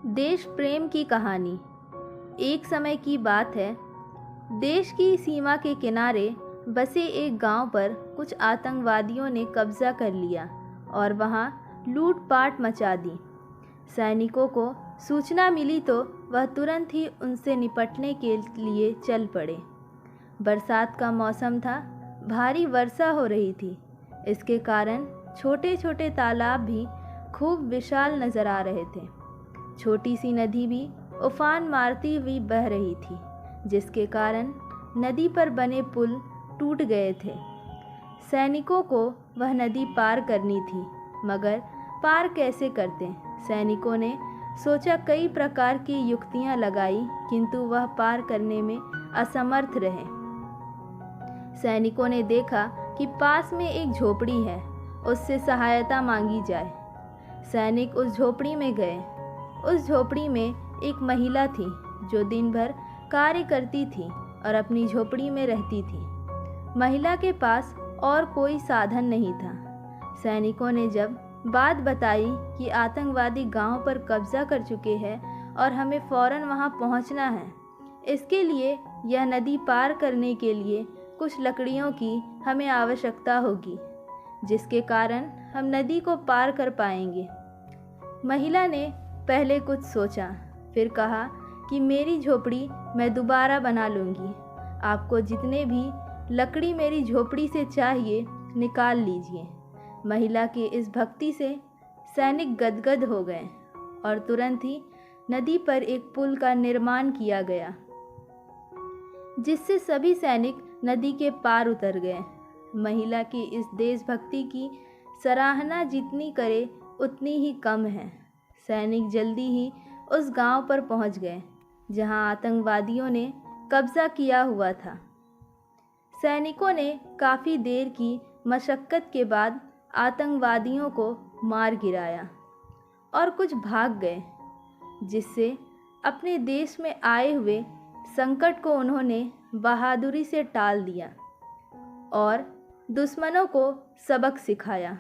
देश प्रेम की कहानी। एक समय की बात है। देश की सीमा के किनारे बसे एक गांव पर कुछ आतंकवादियों ने कब्जा कर लिया और वहां लूटपाट मचा दी। सैनिकों को सूचना मिली तो वह तुरंत ही उनसे निपटने के लिए चल पड़े। बरसात का मौसम था, भारी वर्षा हो रही थी। इसके कारण छोटे छोटे तालाब भी खूब विशाल नजर आ रहे थे। छोटी सी नदी भी उफान मारती हुई बह रही थी, जिसके कारण नदी पर बने पुल टूट गए थे। सैनिकों को वह नदी पार करनी थी, मगर पार कैसे करते? सैनिकों ने सोचा, कई प्रकार की युक्तियां लगाई, किंतु वह पार करने में असमर्थ रहे। सैनिकों ने देखा कि पास में एक झोपड़ी है, उससे सहायता मांगी जाए। सैनिक उस झोपड़ी में गए। उस झोपड़ी में एक महिला थी जो दिन भर कार्य करती थी और अपनी झोपड़ी में रहती थी। महिला के पास और कोई साधन नहीं था। सैनिकों ने जब बात बताई कि आतंकवादी गांव पर कब्जा कर चुके हैं और हमें फौरन वहां पहुंचना है, इसके लिए यह नदी पार करने के लिए कुछ लकड़ियों की हमें आवश्यकता होगी, जिसके कारण हम नदी को पार कर पाएंगे। महिला ने पहले कुछ सोचा, फिर कहा कि मेरी झोपड़ी मैं दोबारा बना लूँगी। आपको जितने भी लकड़ी मेरी झोपड़ी से चाहिए, निकाल लीजिए। महिला के इस भक्ति से सैनिक गदगद हो गए और तुरंत ही नदी पर एक पुल का निर्माण किया गया, जिससे सभी सैनिक नदी के पार उतर गए। महिला की इस देशभक्ति की सराहना जितनी करे उतनी ही कम है। सैनिक जल्दी ही उस गांव पर पहुंच गए जहां आतंकवादियों ने कब्जा किया हुआ था। सैनिकों ने काफ़ी देर की मशक्क़त के बाद आतंकवादियों को मार गिराया और कुछ भाग गए, जिससे अपने देश में आए हुए संकट को उन्होंने बहादुरी से टाल दिया और दुश्मनों को सबक सिखाया।